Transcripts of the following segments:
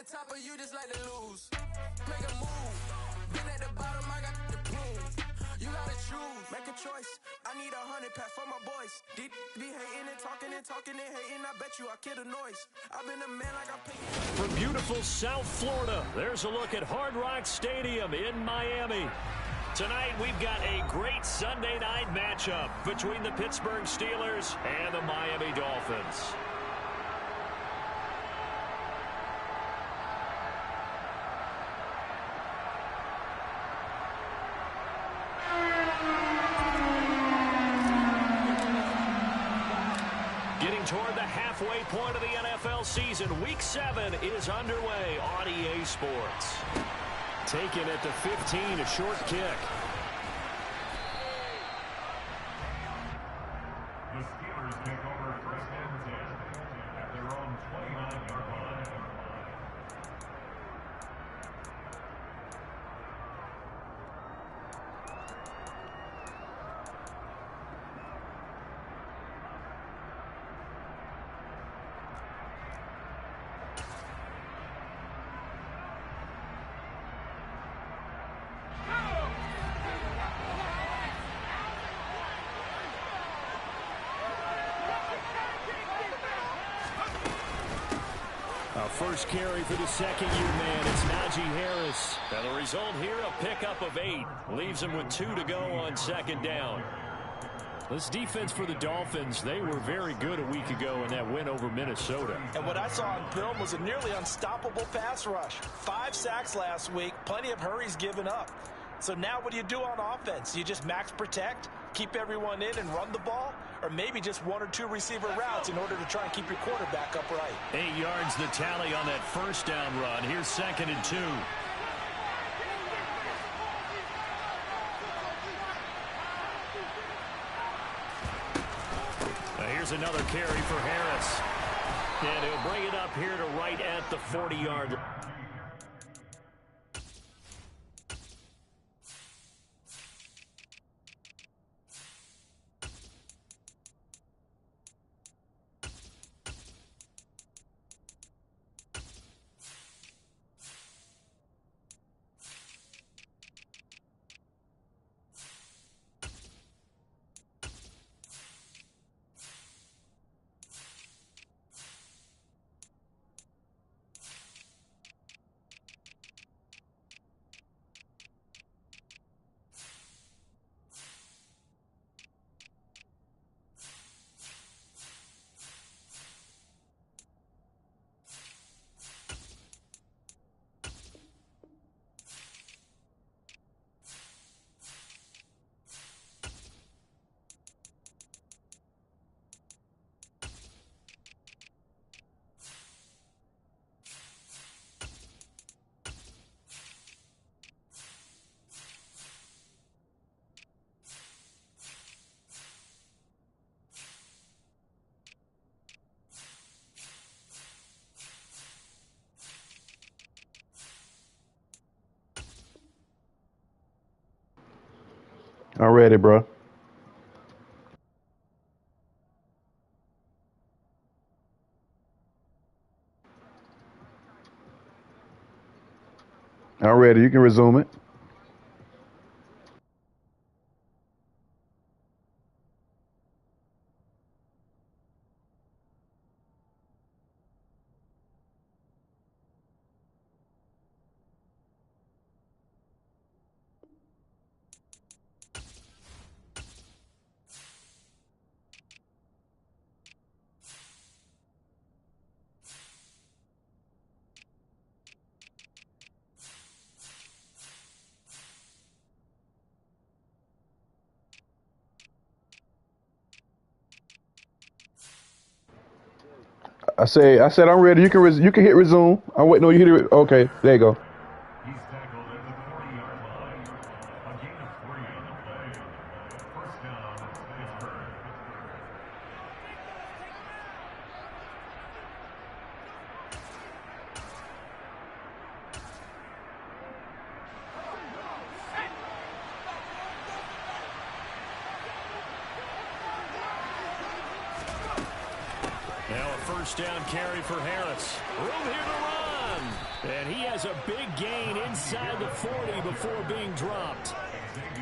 the top of you just like to lose. Make a move. Been at the bottom, I got the prove. You gotta choose. Make a choice. I need 100 pack for my boys. Be hating and talking and talking and hating. I bet you I kill the noise. I've been a man like I'm picking. From beautiful South Florida, there's a look at Hard Rock Stadium in Miami. Tonight, we've got a great Sunday night matchup between the Pittsburgh Steelers and the Miami Dolphins. Getting toward the halfway point of the NFL season, Week 7 is underway on EA Sports. Taken at the 15, a short kick. The Steelers take over first and 10 at their own 29-yard line. First carry for the second-year man. It's Najee Harris. And the result here, a pickup of 8. Leaves him with 2 to go on second down. This defense for the Dolphins, they were very good a week ago in that win over Minnesota. And what I saw on film was a nearly unstoppable pass rush. 5 sacks last week, plenty of hurries given up. So now what do you do on offense? You just max protect, keep everyone in and run the ball? Or maybe just 1 or 2 receiver routes in order to try and keep your quarterback upright. 8 yards the tally on that first down run. Here's 2nd and 2. Now here's another carry for Harris. And he'll bring it up here to right at the 40-yard line. I'm ready, bro. I'm ready. You can resume it. I said I'm ready. You can hit resume. I'm waiting on you to hit it. Okay, there you go. He's tackled at the 40-yard line. A gain of 3 on the play. First down, Pittsburgh. Now a first down carry for Harris. Room here to run. And he has a big gain inside the 40 before being dropped.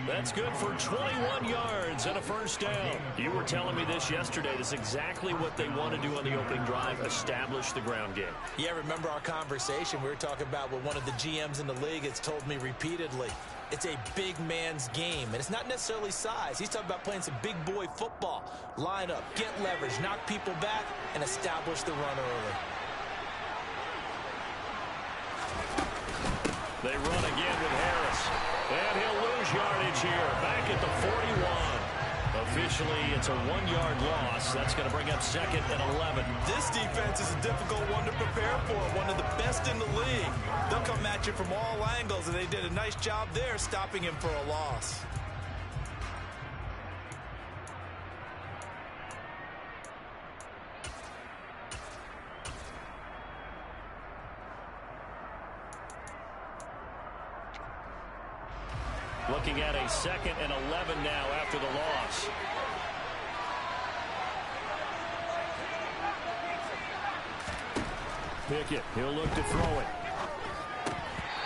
That's good for 21 yards and a first down. You were telling me this yesterday. This is exactly what they want to do on the opening drive, establish the ground game. Yeah, remember our conversation? We were talking about what one of the GMs in the league has told me repeatedly. It's a big man's game, and it's not necessarily size. He's talking about playing some big boy football. Line up, get leverage, knock people back, and establish the run early. They run again with Harris. And he'll lose yardage here. Back at the 41. Officially, it's a 1-yard loss. That's going to bring up 2nd and 11. This defense is a difficult one to prepare for. One of the best in the league. They'll come at you from all angles, and they did a nice job there stopping him for a loss. Looking at a 2nd and 11 now after the loss. Pickett, he'll look to throw it.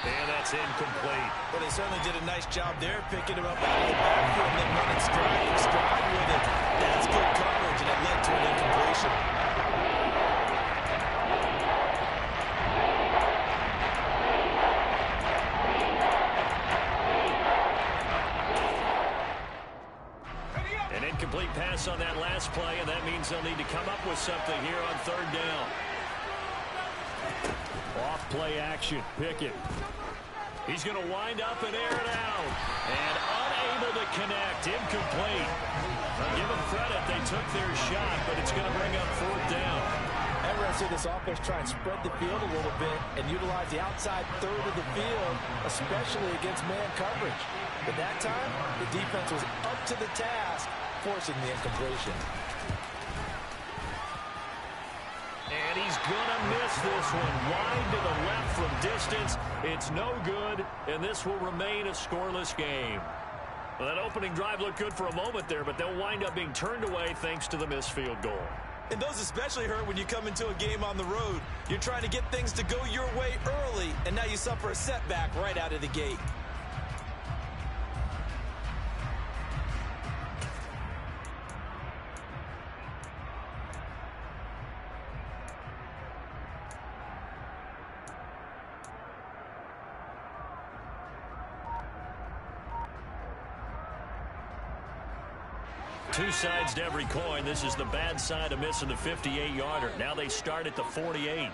And that's incomplete. Well, they certainly did a nice job there, picking him up out of the backfield and then running stride with it. That's good coverage, and it led to an incompletion. Incomplete pass on that last play, and that means they'll need to come up with something here on 3rd down. Off play action. Pickett. He's going to wind up and air it out. And unable to connect. Incomplete. I'll give them credit. They took their shot, but it's going to bring up 4th down. Ever I see this offense try and spread the field a little bit and utilize the outside third of the field, especially against man coverage. But that time, the defense was up to the task, forcing the incompletion. And he's going to miss this one. Wide to the left from distance. It's no good, and this will remain a scoreless game. Well, that opening drive looked good for a moment there, but they'll wind up being turned away thanks to the missed field goal. And those especially hurt when you come into a game on the road. You're trying to get things to go your way early, and now you suffer a setback right out of the gate. Two sides to every coin. This is the bad side of missing the 58-yarder. Now they start at the 48.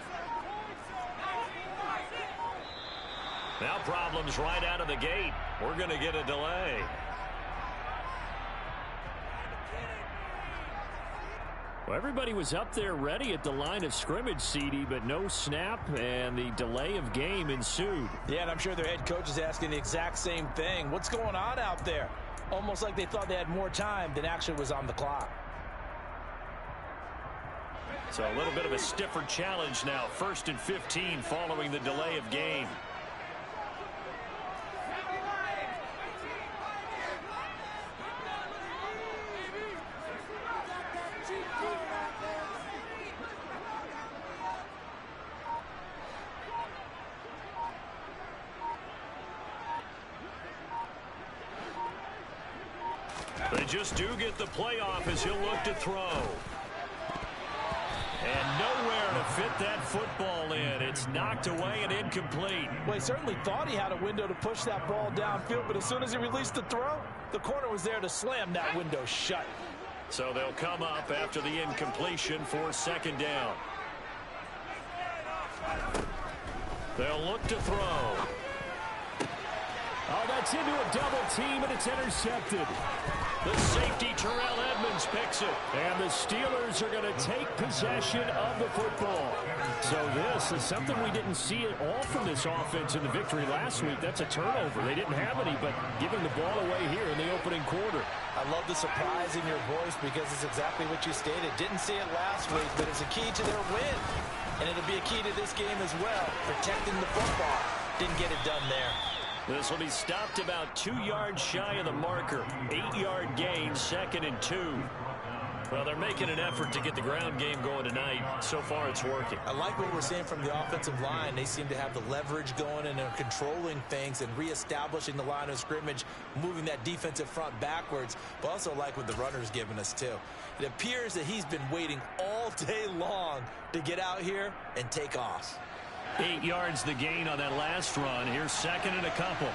Now problems right out of the gate. We're going to get a delay. Well, everybody was up there ready at the line of scrimmage, CD, but no snap, and the delay of game ensued. Yeah, and I'm sure their head coach is asking the exact same thing. What's going on out there? Almost like they thought they had more time than actually was on the clock. So a little bit of a stiffer challenge now. 1st and 15 following the delay of game. They just do get the playoff as he'll look to throw. And nowhere to fit that football in. It's knocked away and incomplete. Well, he certainly thought he had a window to push that ball downfield, but as soon as he released the throw, the corner was there to slam that window shut. So they'll come up after the incompletion for 2nd down. They'll look to throw. Oh, that's into a double team, and it's intercepted. The safety, Terrell Edmonds, picks it. And the Steelers are going to take possession of the football. So this is something we didn't see at all from this offense in the victory last week. That's a turnover. They didn't have any, but giving the ball away here in the opening quarter. I love the surprise in your voice because it's exactly what you stated. Didn't see it last week, but it's a key to their win. And it'll be a key to this game as well, protecting the football. Didn't get it done there. This will be stopped about 2 yards shy of the marker. 8-yard gain, 2nd and 2. Well, they're making an effort to get the ground game going tonight. So far, it's working. I like what we're seeing from the offensive line. They seem to have the leverage going, and they're controlling things and reestablishing the line of scrimmage, moving that defensive front backwards, but also like what the runner's giving us, too. It appears that he's been waiting all day long to get out here and take off. 8 yards the gain on that last run. Here's second and a couple.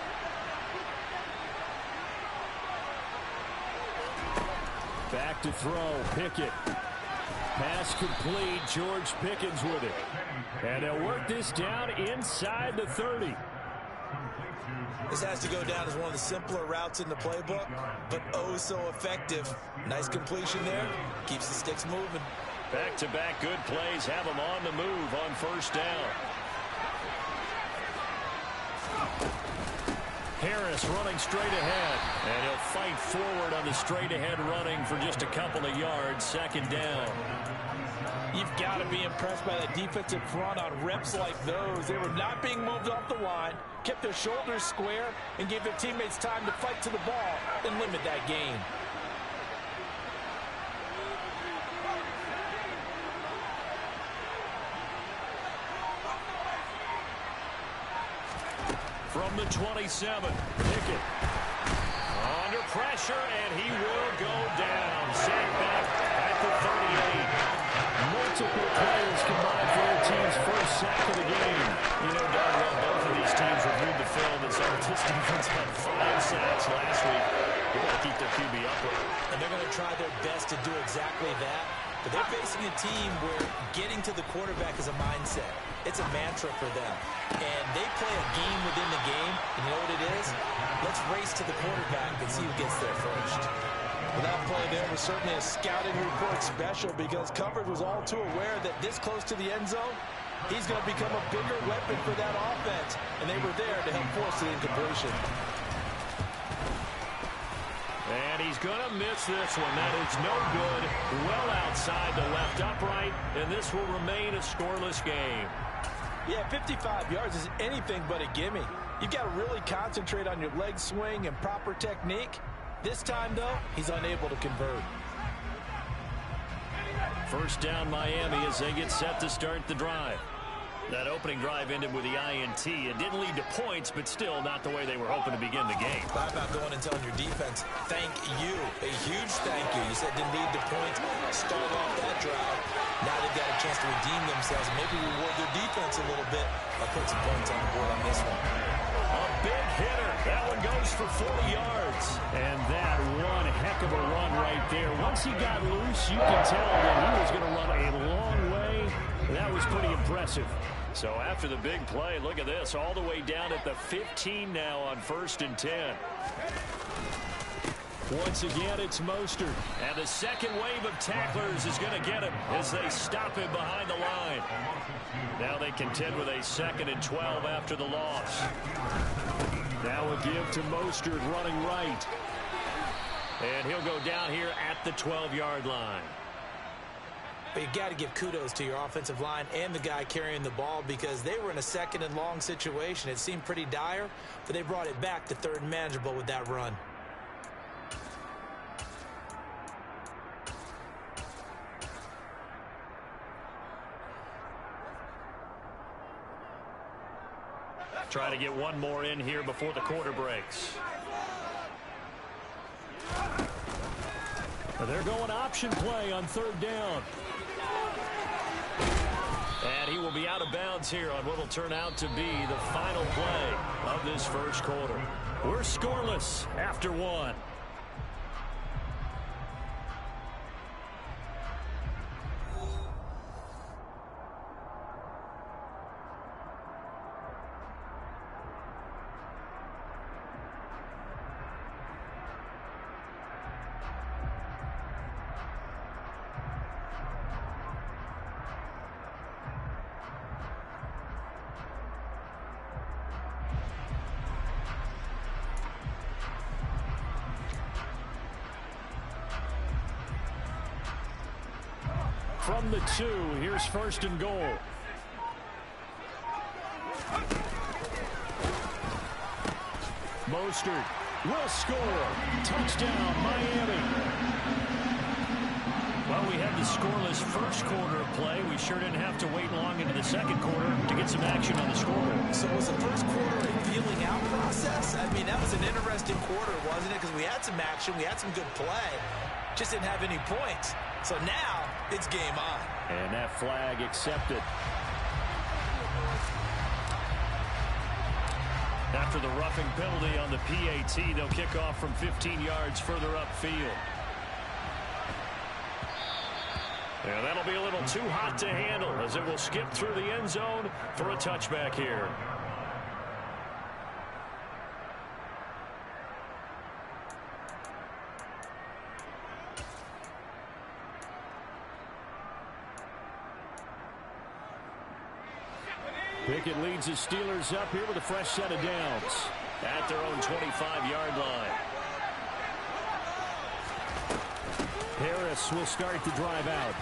Back to throw, Pickett. Pass complete, George Pickens with it. And they'll work this down inside the 30. This has to go down as one of the simpler routes in the playbook, but oh so effective. Nice completion there. Keeps the sticks moving. Back-to-back good plays have them on the move on first down. Harris running straight ahead, and he'll fight forward on the straight-ahead running for just a couple of yards, second down. You've got to be impressed by that defensive front on reps like those. They were not being moved off the line, kept their shoulders square, and gave their teammates time to fight to the ball and limit that gain. From the 27, Pickett under pressure, and he will go down. Sacked back at the 38. Multiple players combined for their team's first sack of the game. You know darn well both of these teams reviewed the film and saw that this defense had 5 sacks last week. They're going to keep their QB upright. And they're going to try their best to do exactly that. But they're facing a team where getting to the quarterback is a mindset. It's a mantra for them. And they play a game within the game. And you know what it is? Let's race to the quarterback and see who gets there first. Well, that play there was certainly a scouting report special because coverage was all too aware that this close to the end zone, he's going to become a bigger weapon for that offense. And they were there to help force the incompletion. And he's going to miss this one. That is no good. Well outside the left upright, and this will remain a scoreless game. Yeah, 55 yards is anything but a gimme. You've got to really concentrate on your leg swing and proper technique. This time, though, he's unable to convert. First down Miami as they get set to start the drive. That opening drive ended with the INT. It didn't lead to points, but still not the way they were hoping to begin the game. How about going and telling your defense, thank you, a huge thank you. You said it didn't lead to points. Start off that drive. Now they've got a chance to redeem themselves and maybe reward their defense a little bit by putting some points on the board on this one. A big hitter. That one goes for 40 yards. And that one heck of a run right there. Once he got loose, you can tell that he was going to run a long way. That was pretty impressive. So after the big play, look at this, all the way down at the 15 now on 1st and 10. Once again, it's Mostert. And the second wave of tacklers is going to get him as they stop him behind the line. Now they contend with a 2nd and 12 after the loss. Now a give to Mostert running right. And he'll go down here at the 12-yard line. But you got to give kudos to your offensive line and the guy carrying the ball because they were in a 2nd and long situation. It seemed pretty dire, but they brought it back to 3rd and manageable with that run. Try to get one more in here before the quarter breaks. They're going option play on 3rd down. And he will be out of bounds here on what will turn out to be the final play of this first quarter. We're scoreless after 1. From the 2, here's 1st and goal. Mostert will score. Touchdown, Miami. Well, we had the scoreless first quarter of play. We sure didn't have to wait long into the second quarter to get some action on the scoreboard. So was the first quarter a feeling out process? I mean, that was an interesting quarter, wasn't it? Because we had some action, we had some good play, just didn't have any points. So now it's game on. And that flag accepted. After the roughing penalty on the PAT, they'll kick off from 15 yards further upfield. Yeah, that'll be a little too hot to handle as it will skip through the end zone for a touchback here. Pickett leads the Steelers up here with a fresh set of downs at their own 25-yard line. Harris will start the drive out.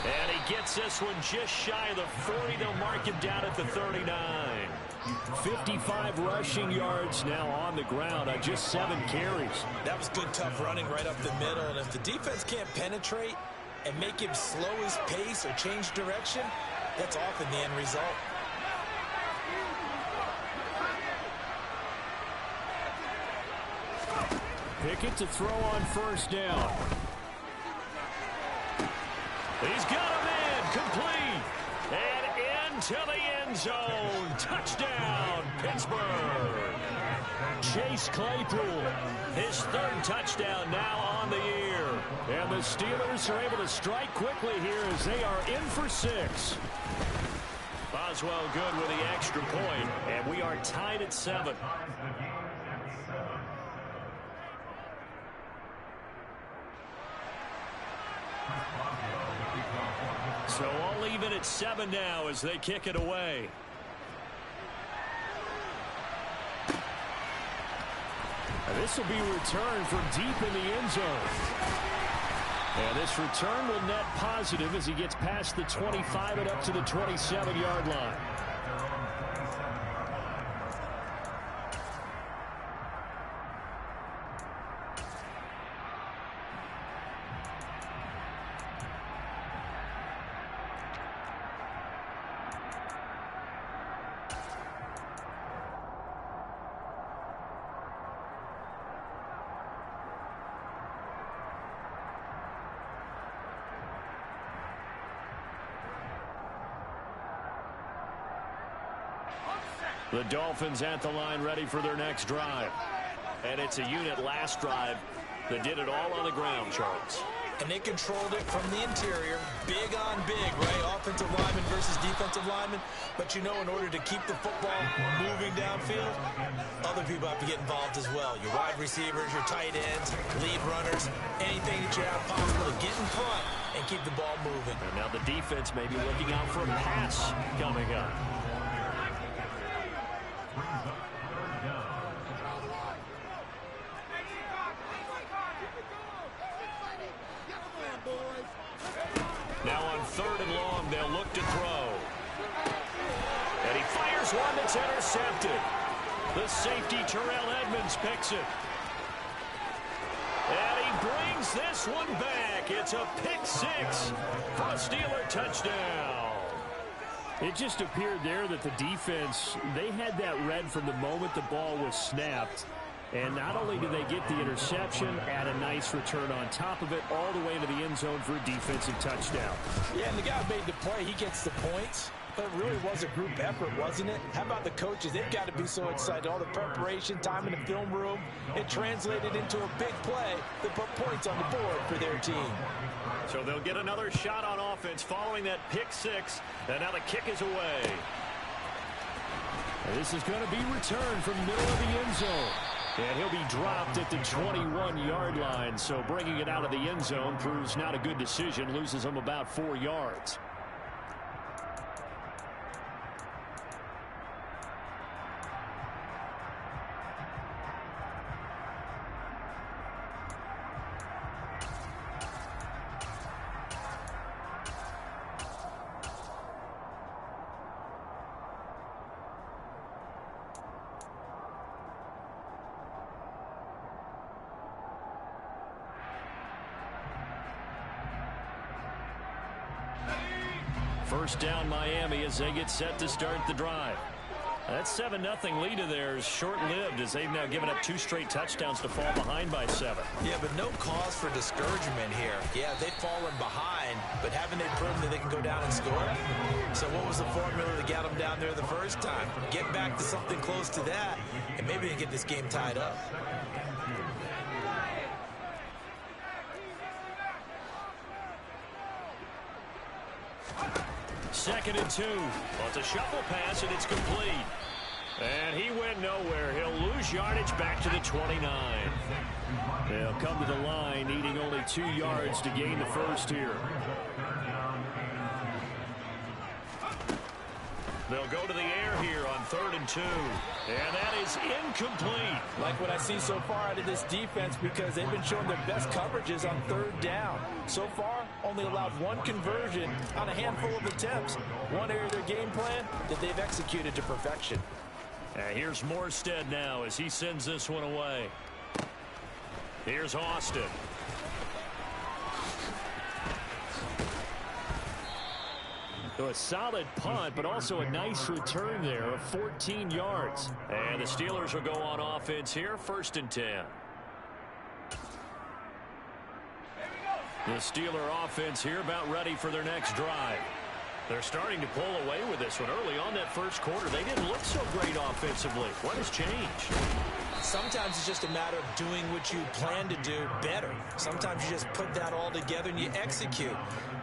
And he gets this one just shy of the 40. They'll mark him down at the 39. 55 rushing yards now on the ground on just 7 carries. That was good, tough running right up the middle. And if the defense can't penetrate and make him slow his pace or change direction, that's often the end result. Pickett to throw on first down. He's got him in, complete, and into the end zone. Touchdown, Pittsburgh. Chase Claypool, his 3rd touchdown now on the year. And the Steelers are able to strike quickly here as they are in for 6. Boswell good with the extra point, and we are tied at 7. So I'll leave it at 7 now as they kick it away. And this will be returned from deep in the end zone. And this return will net positive as he gets past the 25 and up to the 27-yard line. The Dolphins at the line ready for their next drive. And it's a unit last drive that did it all on the ground, Charles. And they controlled it from the interior, big on big, right? Offensive lineman versus defensive lineman. But you know, in order to keep the football moving downfield, other people have to get involved as well. Your wide receivers, your tight ends, lead runners, anything that you have possible to get in front and keep the ball moving. And now the defense may be looking out for a pass coming up. Now on 3rd and long, they'll look to throw. And he fires one that's intercepted. The safety, Terrell Edmonds, picks it. And he brings this one back. It's a pick 6 for a Steeler touchdown. It just appeared there that the defense, they had that read from the moment the ball was snapped. And not only do they get the interception, add a nice return on top of it, all the way to the end zone for a defensive touchdown. Yeah, and the guy made the play. He gets the points. But it really was a group effort, wasn't it? How about the coaches? They've got to be so excited. All the preparation, time in the film room, it translated into a big play that put points on the board for their team. So they'll get another shot on offense following that pick 6. And now the kick is away. And this is going to be returned from the middle of the end zone. And he'll be dropped at the 21-yard line. So bringing it out of the end zone proves not a good decision. Loses him about 4 yards. First down Miami as they get set to start the drive. That 7-0 lead of theirs short-lived as they've now given up 2 straight touchdowns to fall behind by 7. Yeah, but no cause for discouragement here. Yeah, they've fallen behind, but haven't they proven that they can go down and score? So what was the formula that got them down there the first time? Get back to something close to that, and maybe they get this game tied up. Second and 2. Well, it's a shuffle pass, and it's complete. And he went nowhere. He'll lose yardage back to the 29. They'll come to the line, needing only 2 yards to gain the first here. They'll go to the air here on 3rd and 2. And that is incomplete. Like what I see so far out of this defense, because they've been showing their best coverages on 3rd down. So far, only allowed 1 conversion on a handful of attempts. One area of their game plan that they've executed to perfection. And here's Morstead now as he sends this one away. Here's Austin. So a solid punt, but also a nice return there of 14 yards. And the Steelers will go on offense here, 1st and 10. The Steeler offense here about ready for their next drive. They're starting to pull away with this one. Early on that first quarter, they didn't look so great offensively. What has changed? Sometimes it's just a matter of doing what you plan to do better. Sometimes you just put that all together and you execute.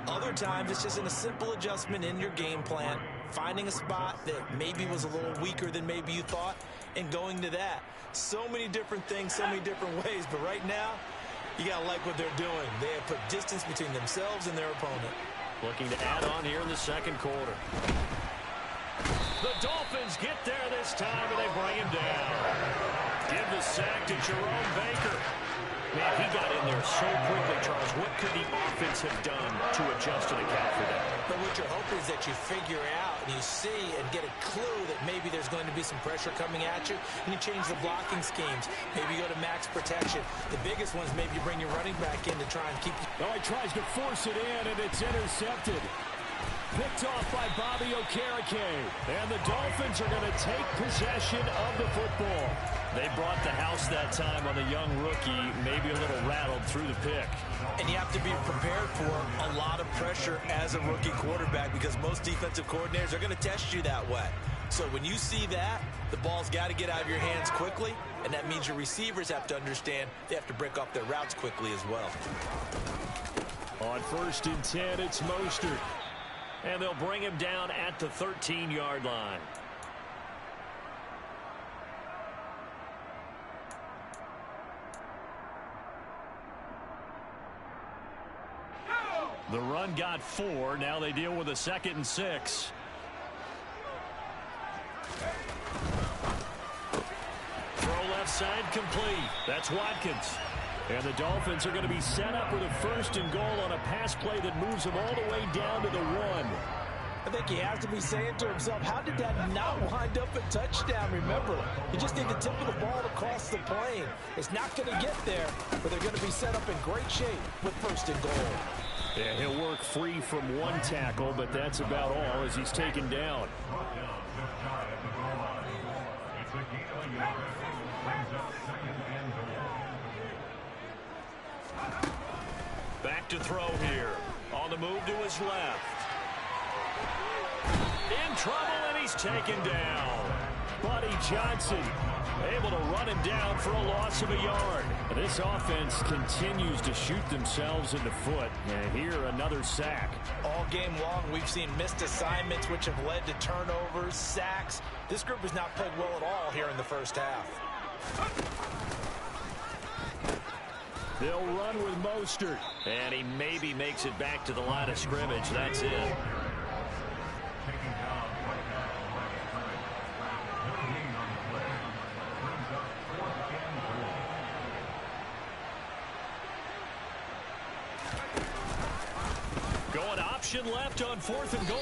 Other times it's just a simple adjustment in your game plan, finding a spot that maybe was a little weaker than maybe you thought, and going to that. So many different things, so many different ways, but right now, you got to like what they're doing. They have put distance between themselves and their opponent. Looking to add on here in the second quarter. The Dolphins get there this time, and they bring him down. Give the sack to Jerome Baker. Man, he got in there so quickly, Charles. What could the offense have done to adjust and account for that? But what you're hoping is that you figure out and you see and get a clue that maybe there's going to be some pressure coming at you, and you change the blocking schemes. Maybe you go to max protection. The biggest ones, maybe you bring your running back in to try and keep you. Oh, he tries to force it in, and it's intercepted. Picked off by Bobby Okereke. And the Dolphins are going to take possession of the football. They brought the house that time on the young rookie, maybe a little rattled through the pick. And you have to be prepared for a lot of pressure as a rookie quarterback, because most defensive coordinators are going to test you that way. So when you see that, the ball's got to get out of your hands quickly, and that means your receivers have to understand they have to break off their routes quickly as well. On 1st and 10, it's Mostert. And they'll bring him down at the 13-yard line. The run got 4. Now they deal with a 2nd and 6. Throw left side complete. That's Watkins. And the Dolphins are going to be set up with a 1st and goal on a pass play that moves them all the way down to the 1. I think he has to be saying to himself, how did that not wind up a touchdown? Remember, you just need the tip of the ball to cross the plane. It's not going to get there, but they're going to be set up in great shape with 1st and goal. Yeah, he'll work free from 1 tackle, but that's about all as he's taken down. Back to throw here. On the move to his left. In trouble, and he's taken down. Buddy Johnson able to run him down for a loss of a yard. This offense continues to shoot themselves in the foot. And here, another sack. All game long, we've seen missed assignments, which have led to turnovers, sacks. This group has not played well at all here in the first half. They'll run with Mostert. And he maybe makes it back to the line of scrimmage. That's it. Going option left on 4th and goal.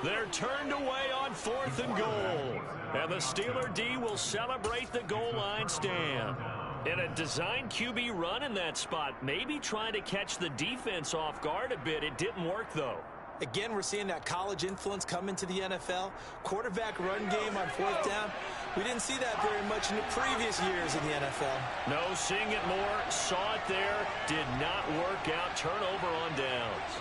They're turned away on 4th and goal. And the Steeler D will celebrate the goal line stand. In a design QB run in that spot, maybe trying to catch the defense off guard a bit. It didn't work, though. Again, we're seeing that college influence come into the NFL. Quarterback run game on fourth down. We didn't see that very much in the previous years in the NFL. No, seeing it more. Saw it there. Did not work out. Turnover on downs.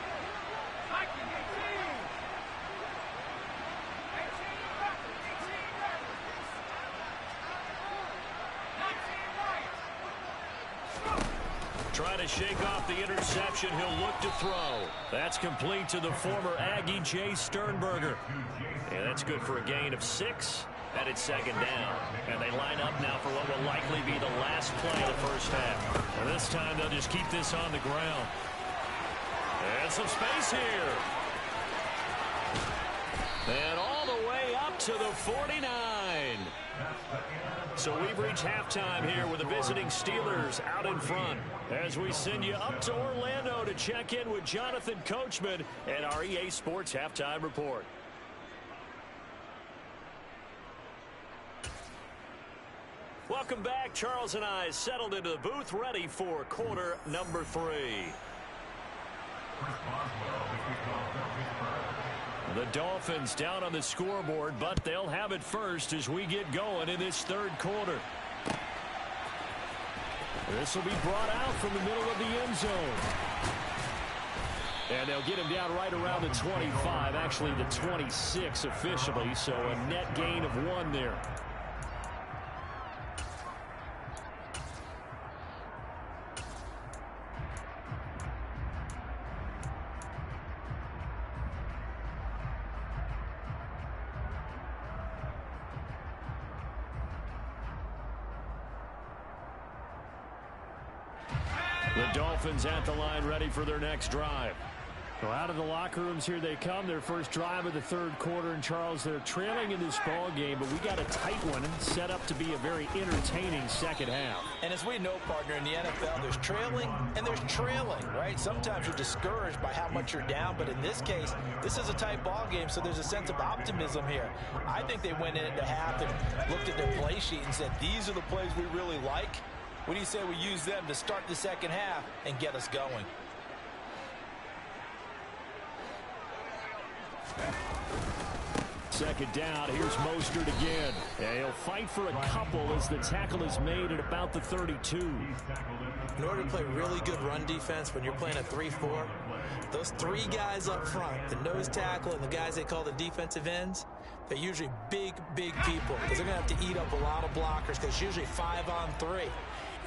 Trying to shake off the interception. He'll look to throw. That's complete to the former Aggie, Jay Sternberger. And that's good for a gain of 6. And it's second down. And they line up now for what will likely be the last play of the first half. And this time they'll just keep this on the ground. And some space here. And all the way up to the 49. So we've reached halftime here with the visiting Steelers out in front. As we send you up to Orlando to check in with Jonathan Coachman and our EA Sports Halftime Report. Welcome back. Charles and I settled into the booth ready for quarter number 3. The Dolphins down on the scoreboard, but they'll have it first as we get going in this third quarter. This will be brought out from the middle of the end zone. And they'll get him down right around the 25, actually the 26 officially, so a net gain of 1 there. The Dolphins at the line ready for their next drive. Well, out of the locker rooms here they come. Their first drive of the third quarter. And, Charles, they're trailing in this ball game, but we got a tight one set up to be a very entertaining second half. And as we know, partner, in the NFL, there's trailing and there's trailing, right? Sometimes you're discouraged by how much you're down, but in this case, this is a tight ball game, so there's a sense of optimism here. I think they went into half and looked at their play sheet and said, these are the plays we really like. What do you say we use them to start the second half and get us going? Second down. Here's Mostert again. And he'll fight for a couple as the tackle is made at about the 32. In order to play really good run defense when you're playing a 3-4, those 3 guys up front, the nose tackle and the guys they call the defensive ends, they're usually big people because they're going to have to eat up a lot of blockers because it's usually 5-on-3.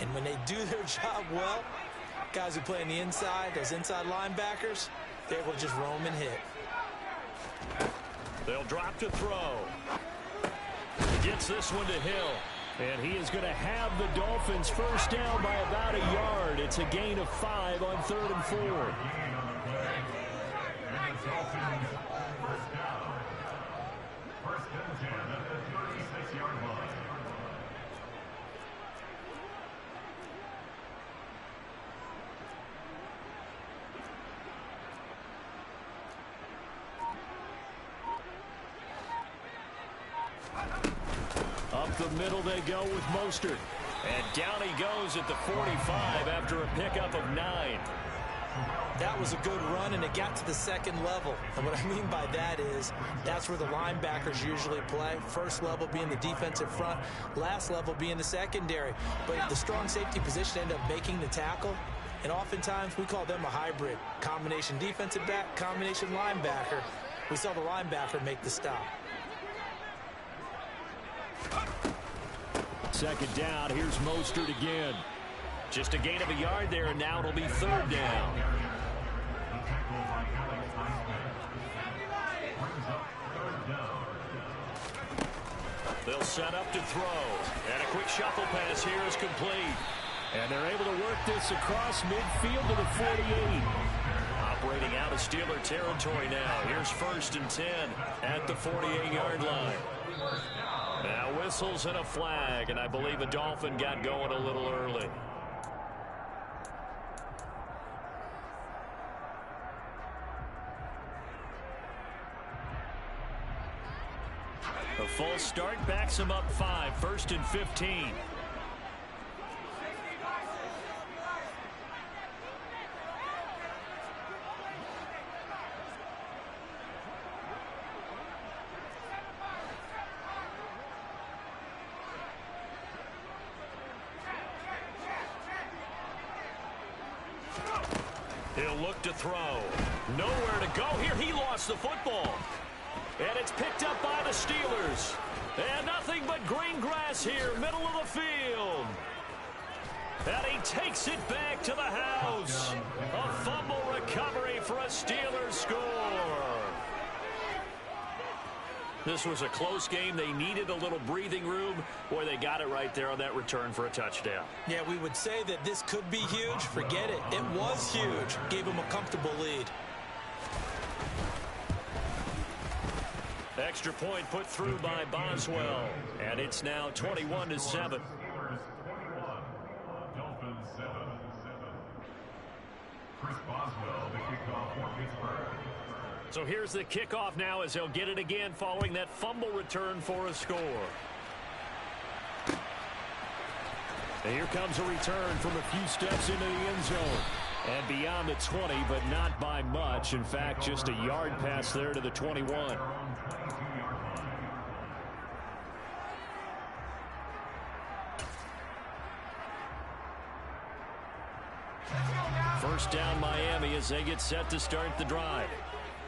And when they do their job well, guys who play on the inside, those inside linebackers, they're able to just roam and hit. They'll drop to throw. He gets this one to Hill. And he is going to have the Dolphins first down by about a yard. It's a gain of 5 on 3rd and 4. Up the middle they go with Mostert. And down he goes at the 45 after a pickup of 9. That was a good run, and it got to the second level. And what I mean by that is that's where the linebackers usually play. First level being the defensive front, last level being the secondary. But the strong safety position ended up making the tackle, and oftentimes we call them a hybrid. Combination defensive back, combination linebacker. We saw the linebacker make the stop. Second down, here's Mostert again. Just a gain of a yard there, and now it'll be 3rd down. They'll set up to throw. And a quick shuffle pass here is complete. And they're able to work this across midfield to the 48. Operating out of Steeler territory now. Here's 1st and 10 at the 48-yard line. Now whistles and a flag, and I believe a Dolphin got going a little early. A false start backs him up 5, 1st and 15. He'll look to throw. Nowhere to go here. He lost the football. And it's picked up by the Steelers. And nothing but green grass here, middle of the field. And he takes it back to the house. A fumble recovery for a Steelers score. This was a close game. They needed a little breathing room. Boy, they got it right there on that return for a touchdown. Yeah, we would say that this could be huge. Forget it. It was huge. Gave them a comfortable lead. Extra point put through by Boswell. And it's now 21-7. Chris Boswell, the kickoff for Pittsburgh. So here's the kickoff now as he'll get it again following that fumble return for a score. And here comes a return from a few steps into the end zone. And beyond the 20, but not by much. In fact, just a yard pass there to the 21. First down Miami as they get set to start the drive.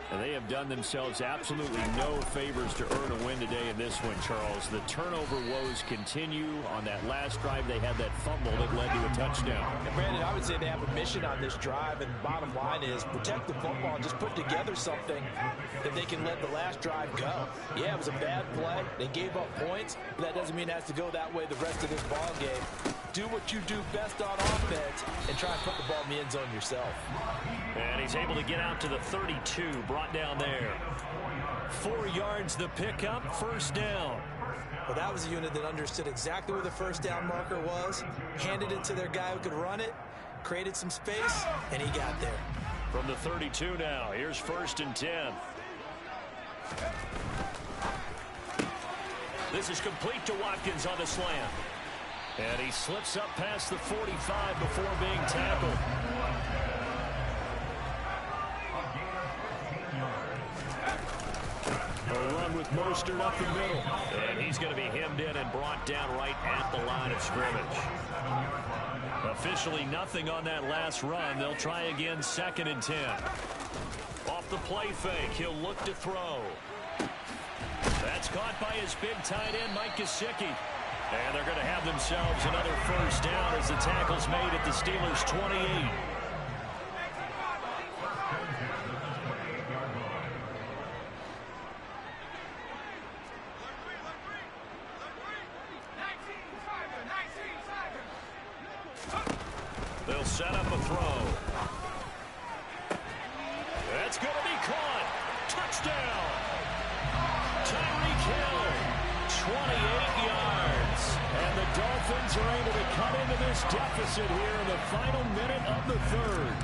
And they have done themselves absolutely no favors to earn a win today in this one, Charles. The turnover woes continue. On that last drive, they had that fumble that led to a touchdown. And Brandon, I would say they have a mission on this drive, and the bottom line is protect the football and just put together something that they can let the last drive go. Yeah, it was a bad play. They gave up points, but that doesn't mean it has to go that way the rest of this ball game. Do what you do best on offense and try and put the ball in the end zone yourself. And he's able to get out to the 32, brought down there. 4 yards the pickup, first down. Well, that was a unit that understood exactly where the first down marker was, handed it to their guy who could run it, created some space, and he got there. From the 32 now, here's 1st and 10. This is complete to Watkins on the slant. And he slips up past the 45 before being tackled. A run with Mostert up the middle. And he's going to be hemmed in and brought down right at the line of scrimmage. Officially nothing on that last run. They'll try again, 2nd and 10. Off the play fake, he'll look to throw. That's caught by his big tight end, Mike Gesicki. And they're going to have themselves another first down as the tackle's made at the Steelers' 28. They'll set up a throw. That's going to be caught. Touchdown. Tyreek Hill, 28 yards. And the Dolphins are able to cut into this deficit here in the final minute of the 3rd.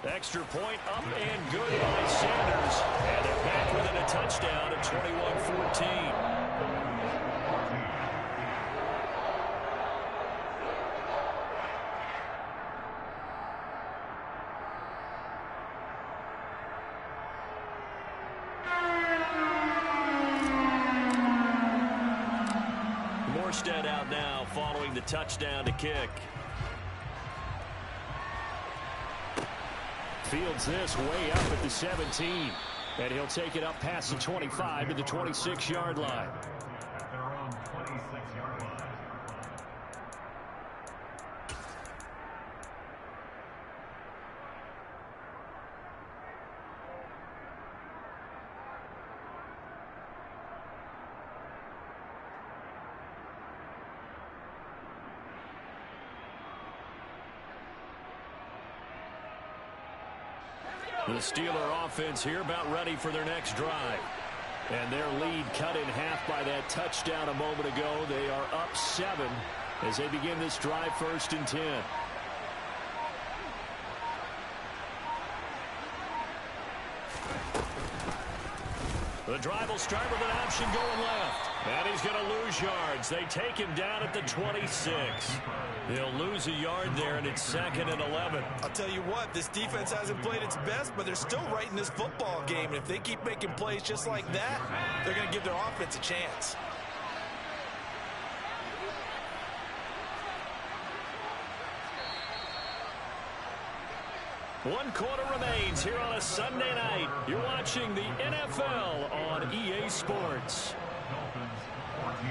Extra point up and good by Sanders. And they're back within a touchdown at 21-14. Out now following the touchdown to kick. Fields this way up at the 17. And he'll take it up past the 25 to the 26-yard line. At their own 26-yard line. The Steeler offense here about ready for their next drive. And their lead cut in half by that touchdown a moment ago. They are up 7 as they begin this drive, 1st and 10. The drive will start with an option going left. And he's going to lose yards. They take him down at the 26. He'll lose a yard there, and it's 2nd and 11. I'll tell you what, this defense hasn't played its best, but they're still right in this football game. And if they keep making plays just like that, they're going to give their offense a chance. 1 quarter remains here on a Sunday night. You're watching the NFL on EA Sports. Dolphins 14.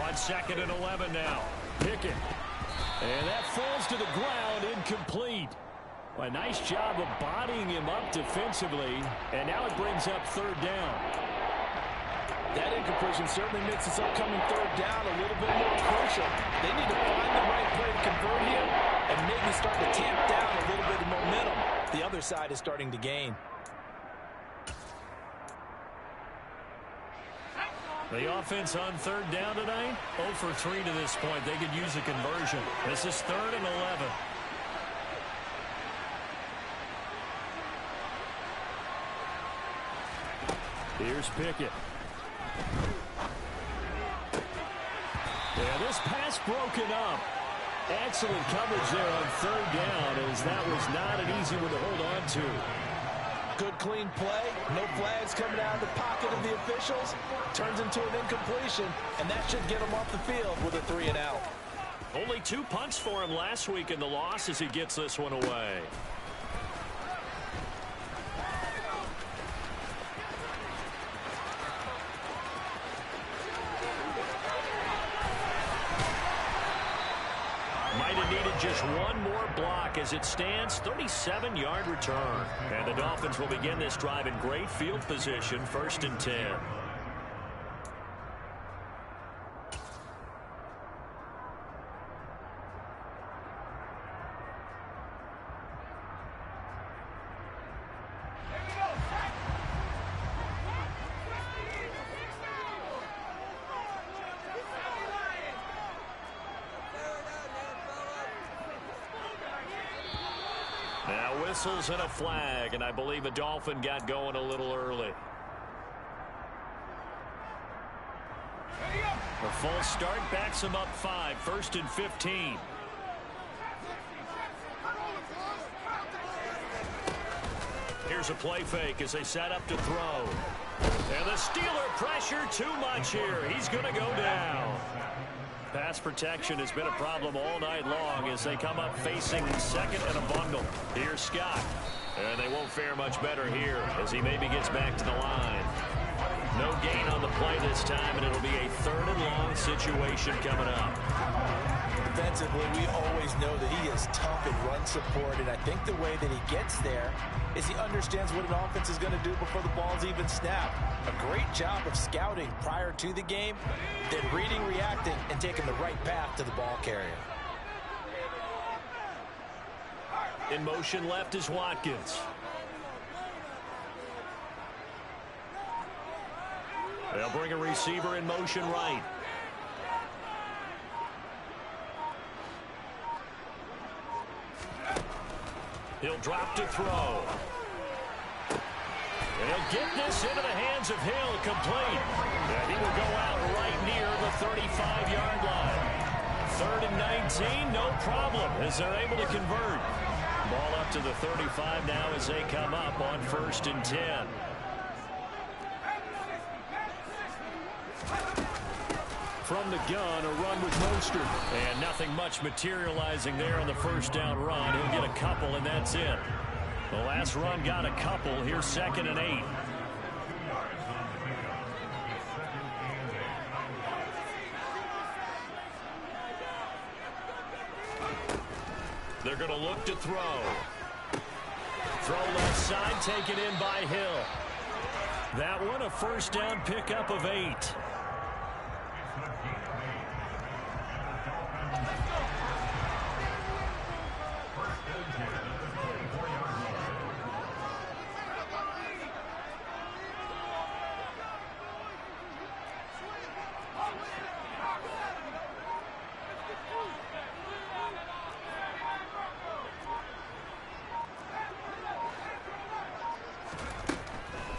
On 2nd and 11 now. Pickett. And that falls to the ground, incomplete. A nice job of bodying him up defensively. And now it brings up 3rd down. That incompletion certainly makes this upcoming 3rd down a little bit more crucial. They need to find the right play to convert here and maybe start to tamp down a little bit of momentum. The other side is starting to gain. The offense on 3rd down tonight, 0 for 3 to this point. They could use a conversion. This is 3rd and 11. Here's Pickett. Yeah, this pass broken up. Excellent coverage there on 3rd down, as that was not an easy one to hold on to. Good, clean play. No flags coming out of the pocket of the officials. Turns into an incompletion, and that should get him off the field with a 3 and out. Only 2 punts for him last week in the loss as he gets this one away. Might have needed just one more block. As it stands, 37-yard return. And the Dolphins will begin this drive in great field position, 1st and 10. Now whistles and a flag, and I believe a Dolphin got going a little early. The false start backs him up 5, 1st and 15. Here's a play fake as they set up to throw. And the Steeler pressure too much here. He's going to go down. Pass protection has been a problem all night long as they come up facing 2nd and a bundle. Here's Scott. And they won't fare much better here as he maybe gets back to the line. No gain on the play this time, and it'll be a 3rd and long situation coming up. Defensively, we always know that he is tough in run support, and I think the way that he gets there is he understands what an offense is going to do before the ball's even snapped. A great job of scouting prior to the game, then reading, reacting, and taking the right path to the ball carrier. In motion left is Watkins. They'll bring a receiver in motion right. He'll drop to throw. And he'll get this into the hands of Hill, complete. And he will go out right near the 35-yard line. 3rd and 19, no problem, as they're able to convert. Ball up to the 35 now as they come up on 1st and 10. From the gun, a run with Mostert. And nothing much materializing there on the 1st down run. He'll get a couple, and that's it. The last run got a couple. Here's 2nd and 8. They're going to look to throw. Throw left side, taken in by Hill. That one, a 1st down pickup of 8.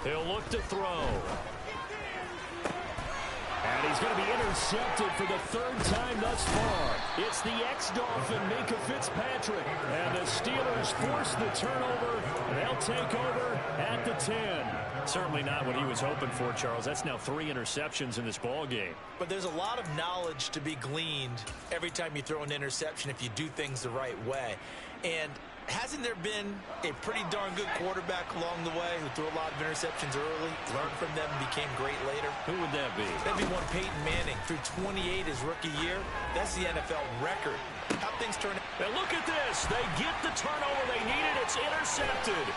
He'll look to throw. And he's going to be intercepted for the third time thus far. It's the ex-Dolphin, Minka Fitzpatrick. And the Steelers force the turnover. They'll take over at the 10. Certainly not what he was hoping for, Charles. That's now 3 interceptions in this ball game. But there's a lot of knowledge to be gleaned every time you throw an interception if you do things the right way. And hasn't there been a pretty darn good quarterback along the way who threw a lot of interceptions early, learned from them, and became great later? Who would that be? That'd be one Peyton Manning. Threw 28 his rookie year. That's the NFL record. How things turn out. And look at this. They get the turnover they needed. It's intercepted.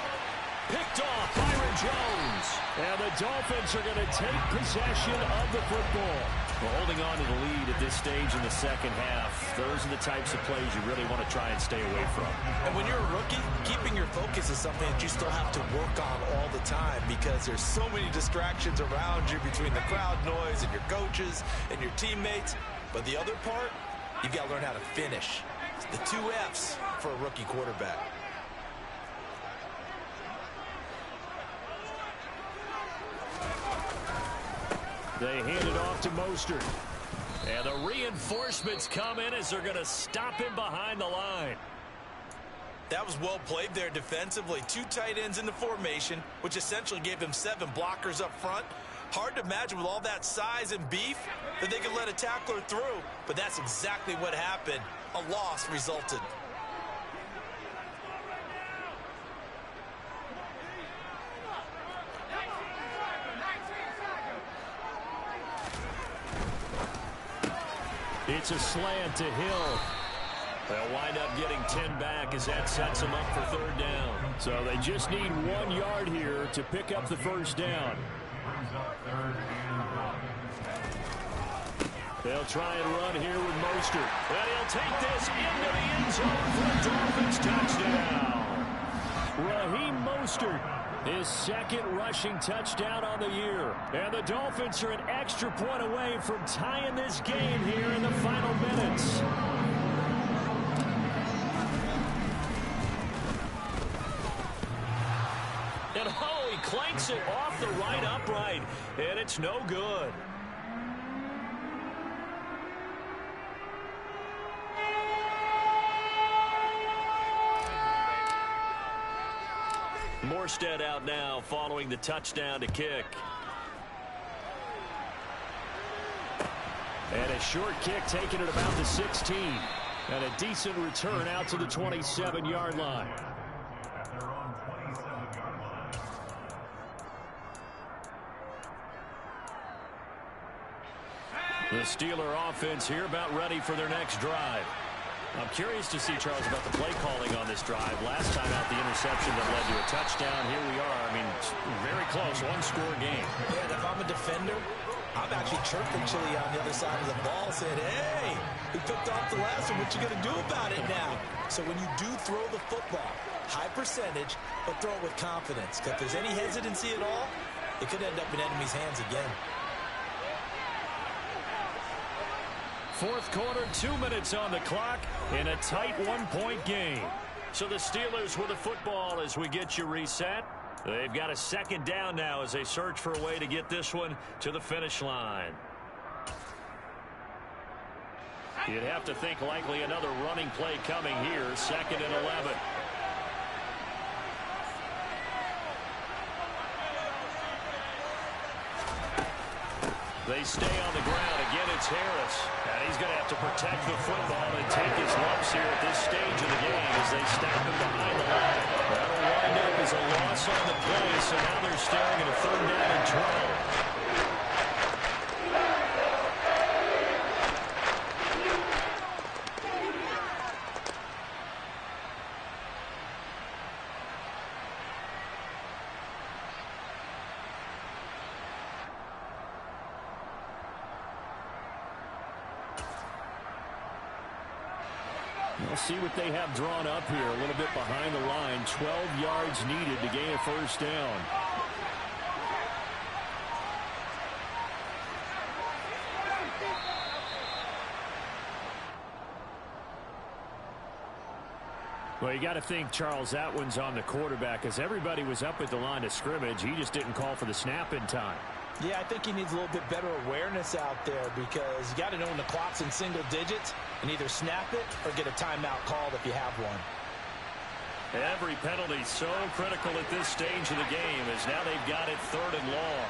Picked off Byron Jones. And the Dolphins are going to take possession of the football. Well, holding on to the lead at this stage in the second half, those are the types of plays you really want to try and stay away from. And when you're a rookie, keeping your focus is something that you still have to work on all the time because there's so many distractions around you between the crowd noise and your coaches and your teammates. But the other part, you've got to learn how to finish. It's the 2 F's for a rookie quarterback. They hand it off to Mostert. And the reinforcements come in as they're going to stop him behind the line. That was well played there defensively. 2 tight ends in the formation, which essentially gave him 7 blockers up front. Hard to imagine with all that size and beef that they could let a tackler through. But that's exactly what happened. A loss resulted. It's a slant to Hill. They'll wind up getting 10 back as that sets them up for third down. So they just need 1 yard here to pick up the first down. They'll try and run here with Mostert. And he'll take this into the end zone for a Dolphins touchdown. Raheem Mostert, his second rushing touchdown on the year. And the Dolphins are an extra point away from tying this game here in the final minutes. And oh, he clanks it off the right upright. And it's no good. Morstead out now following the touchdown to kick. And a short kick taken at about the 16. And a decent return out to the 27-yard line. The Steeler offense here about ready for their next drive. I'm curious to see, Charles, about the play calling on this drive. Last time out, the interception that led to a touchdown. Here we are. I mean, very close, 1-score game. Yeah, and if I'm a defender, I'm actually chirping Chili on the other side of the ball, saying, hey, we picked off the last one. What you going to do about it now? So when you do throw the football, high percentage, but throw it with confidence. Because if there's any hesitancy at all, it could end up in enemy's hands again. Fourth quarter, 2 minutes on the clock in a tight 1-point game. So the Steelers with the football as we get you reset. They've got a second down now as they search for a way to get this one to the finish line. You'd have to think likely another running play coming here, 2nd and 11. They stay on the ground. Again, it's Harris. And he's going to have to protect the football and take his lumps here at this stage of the game as they stack him behind the line. That'll wind up as a loss on the play, so now they're staring at a 3rd down and 12. We'll see what they have drawn up here. A little bit behind the line. 12 yards needed to gain a first down. Well, you got to think, Charles, that one's on the quarterback, as everybody was up at the line of scrimmage. He just didn't call for the snap in time. Yeah, I think he needs a little bit better awareness out there, because you got to know when the clock's in single digits and either snap it or get a timeout called if you have one. Every penalty so critical at this stage of the game, as now they've got it 3rd and long.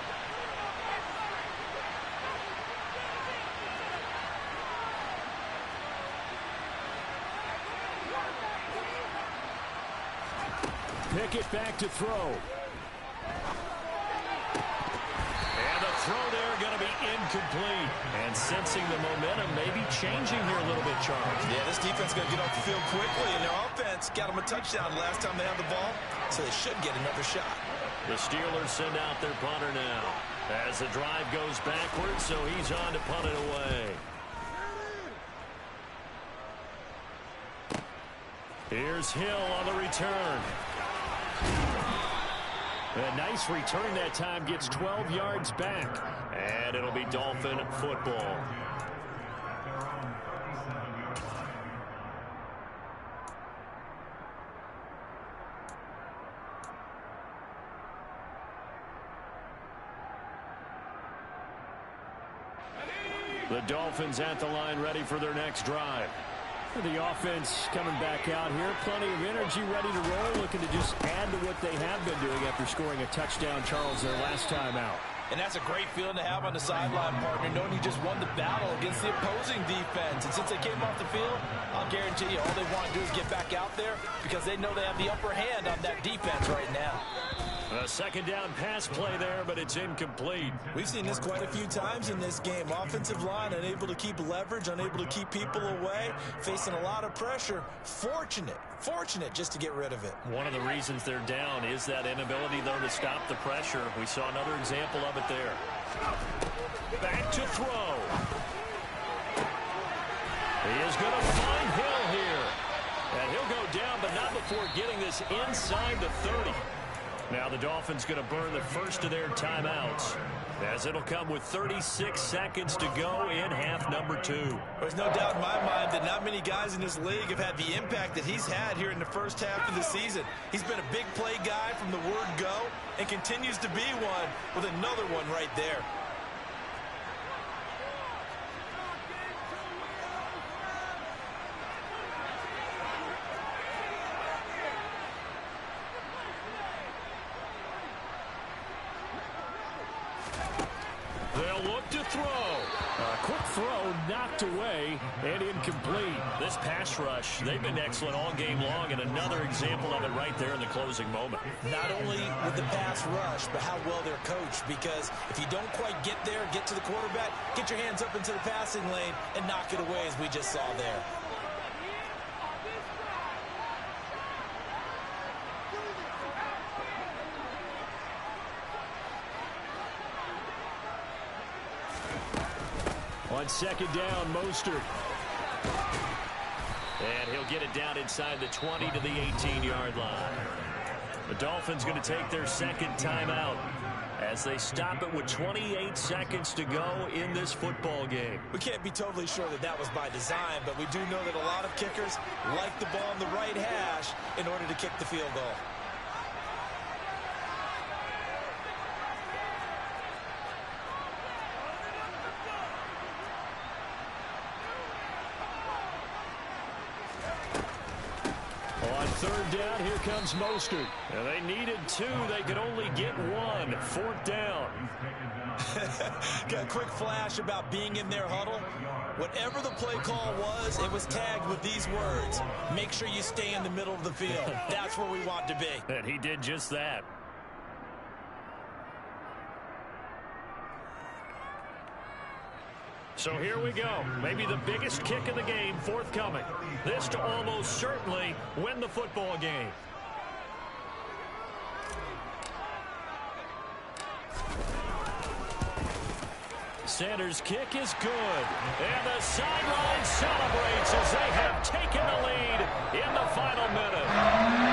Pickett back to throw. And the throw there going to be incomplete. And sensing the momentum maybe changing here a little bit, Charles. Yeah, this defense is going to get off the field quickly, and their offense got them a touchdown last time they had the ball, so they should get another shot. The Steelers send out their punter now, as the drive goes backwards, so he's on to punt it away. Here's Hill on the return. A nice return that time, gets 12 yards back. And it'll be Dolphin football. The Dolphins at the line, ready for their next drive. The offense coming back out here. Plenty of energy, ready to roll, looking to just add to what they have been doing after scoring a touchdown, Charles, their last time out. And that's a great feeling to have on the sideline, partner, knowing you just won the battle against the opposing defense. And since they came off the field, I'll guarantee you all they want to do is get back out there, because they know they have the upper hand on that defense right now. A second down pass play there, but it's incomplete. We've seen this quite a few times in this game. Offensive line unable to keep leverage, unable to keep people away, facing a lot of pressure. Fortunate just to get rid of it. One of the reasons they're down is that inability, though, to stop the pressure. We saw another example of it there. Back to throw. He is going to find Hill here. And he'll go down, but not before getting this inside the 30. Now the Dolphins going to burn the first of their timeouts, as it'll come with 36 seconds to go in half number 2. There's no doubt in my mind that not many guys in this league have had the impact that he's had here in the first half of the season. He's been a big play guy from the word go, and continues to be one with another one right there. They'll look to throw. A quick throw knocked away and incomplete. This pass rush, they've been excellent all game long, and another example of it right there in the closing moment. Not only with the pass rush, but how well they're coached, because if you don't quite get there, get to the quarterback, get your hands up into the passing lane and knock it away, as we just saw there. On second down, Mostert. And he'll get it down inside the 20 to the 18-yard line. The Dolphins going to take their second timeout as they stop it with 28 seconds to go in this football game. We can't be totally sure that that was by design, but we do know that a lot of kickers like the ball on the right hash in order to kick the field goal. On third down, here comes Mostert. And they needed 2. They could only get 1. 4th down. Got a quick flash about being in their huddle. Whatever the play call was, it was tagged with these words: make sure you stay in the middle of the field. That's where we want to be. And he did just that. So here we go. Maybe the biggest kick of the game forthcoming. This to almost certainly win the football game. Sanders' kick is good. And the sideline celebrates as they have taken the lead in the final minute.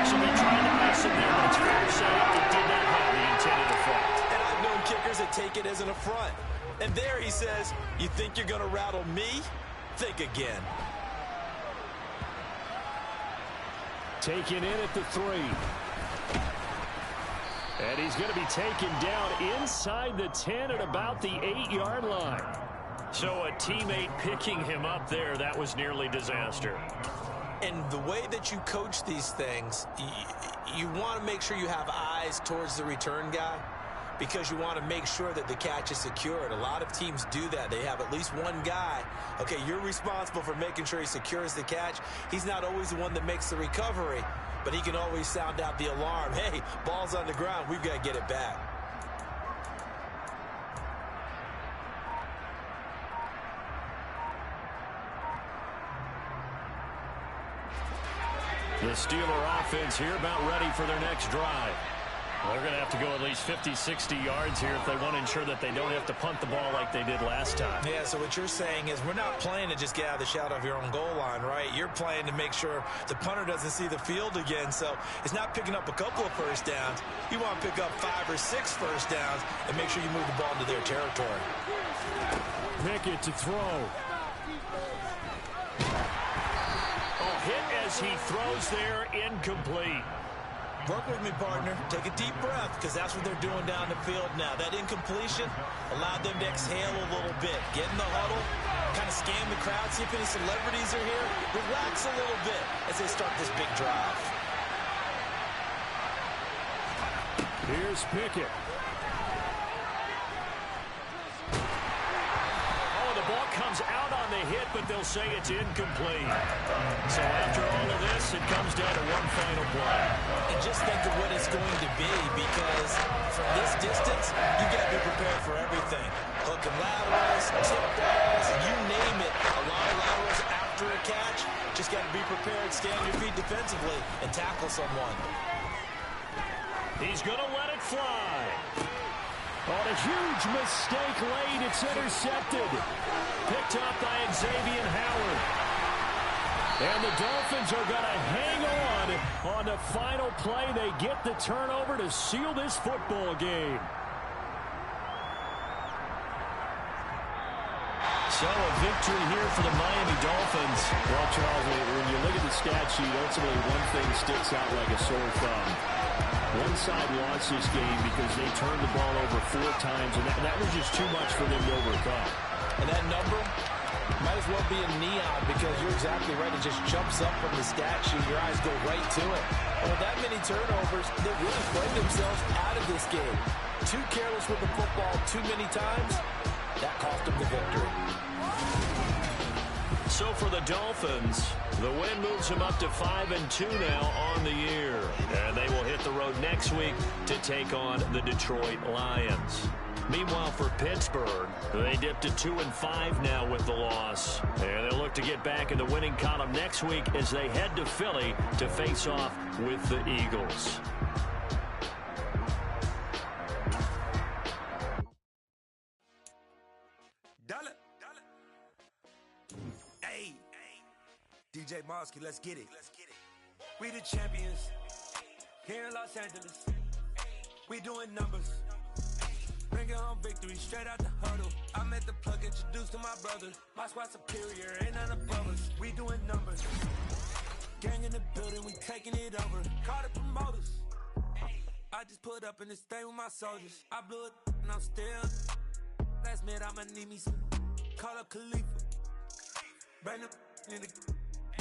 So they tried to pass him there, but it's fair to say it did not have the intended effect. And I've known kickers that take it as an affront. And there he says, you think you're going to rattle me? Think again. Taken in at the 3. And he's going to be taken down inside the 10 at about the 8-yard line. So a teammate picking him up there, that was nearly disaster. And the way that you coach these things, you want to make sure you have eyes towards the return guy because you want to make sure that the catch is secured. A lot of teams do that. They have at least one guy. Okay, you're responsible for making sure he secures the catch. He's not always the one that makes the recovery, but he can always sound out the alarm. Hey, ball's on the ground. We've got to get it back. The Steeler offense here about ready for their next drive. They're going to have to go at least 50, 60 yards here if they want to ensure that they don't have to punt the ball like they did last time. Yeah, so what you're saying is we're not playing to just get out of the shadow of your own goal line, right? You're playing to make sure the punter doesn't see the field again. So it's not picking up a couple of first downs. You want to pick up 5 or 6 first downs and make sure you move the ball into their territory. Pickett to throw. Hit as he throws there, incomplete. Work with me, partner. Take a deep breath because that's what they're doing down the field now. That incompletion allowed them to exhale a little bit. Get in the huddle, kind of scan the crowd, see if any celebrities are here. Relax a little bit as they start this big drive. Here's Pickett. Ball comes out on the hit, but they'll say it's incomplete. So after all of this, it comes down to one final play. And just think of what it's going to be because from this distance, you got to be prepared for everything. Hook and laterals, tip balls, you name it. A lot of laterals after a catch. Just got to be prepared, stay on your feet defensively, and tackle someone. He's going to let it fly. On a huge mistake late, it's intercepted. Picked up by Xavier Howard. And the Dolphins are going to hang on the final play. They get the turnover to seal this football game. So a victory here for the Miami Dolphins. Well, Charles, when you look at the stat sheet, ultimately one thing sticks out like a sore thumb. One side lost this game because they turned the ball over 4 times, and that was just too much for them to overcome. And that number might as well be a neon because you're exactly right. It just jumps up from the stat sheet. Your eyes go right to it. And with that many turnovers, they really played themselves out of this game. Too careless with the football too many times. That cost them the victory. So for the Dolphins, the win moves them up to 5-2 now on the year. And they will hit the road next week to take on the Detroit Lions. Meanwhile, for Pittsburgh, they dipped to 2-5 now with the loss. And they'll look to get back in the winning column next week as they head to Philly to face off with the Eagles. DJ Mosky, let's get it. We the champions here in Los Angeles. We doing numbers. Bringing home victory straight out the huddle. I'm at the plug, introduced to my brother. My squad superior, ain't none above us. We doing numbers. Gang in the building, we taking it over. Call the promoters. I just put up in this thing with my soldiers. I blew it and I'm still. Last minute I'ma need me some. Call up Khalifa. Bring them in the.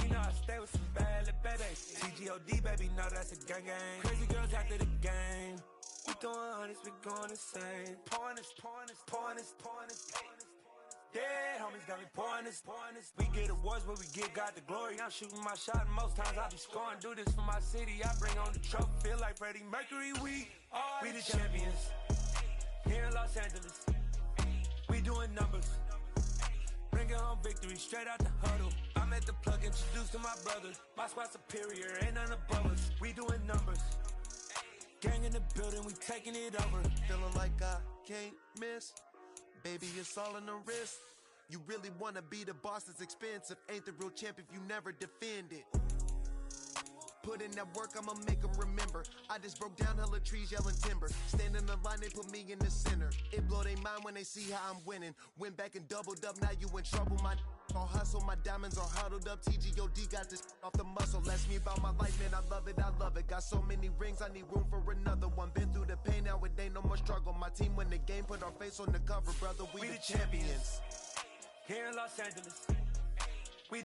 You know I stay with some bad little babies. TGOD, baby, know that's a gang gang. Crazy girls after the game. We throwing hundreds, we going insane. Pouring this. Yeah, homies got me pouring this. We get awards, but we give God the glory. I'm shooting my shot, and most times I be scoring. Do this for my city, I bring on the trophy. Feel like Freddie Mercury, we the champions. Here in Los Angeles, we doing numbers. Bringing home victory straight out the huddle. I'm at the plug, introduced to my brother. My squad superior, ain't none above us. We doing numbers. Gang in the building, we taking it over. Feeling like I can't miss. Baby, it's all in the wrist. You really wanna be the boss, it's expensive. Ain't the real champ if you never defend it. Put in that work, I'ma make them remember. I just broke down hella trees, yelling timber. Stand in the line, they put me in the center. It blow their mind when they see how I'm winning. Went back and doubled up, now you in trouble, my All hustle, my diamonds are huddled up. TGOD got this off the muscle. Ask me about my life, man, I love it, I love it. Got so many rings, I need room for another one. Been through the pain, now it ain't no more struggle. My team win the game, put our face on the cover, brother, we the champions. Here in Los Angeles,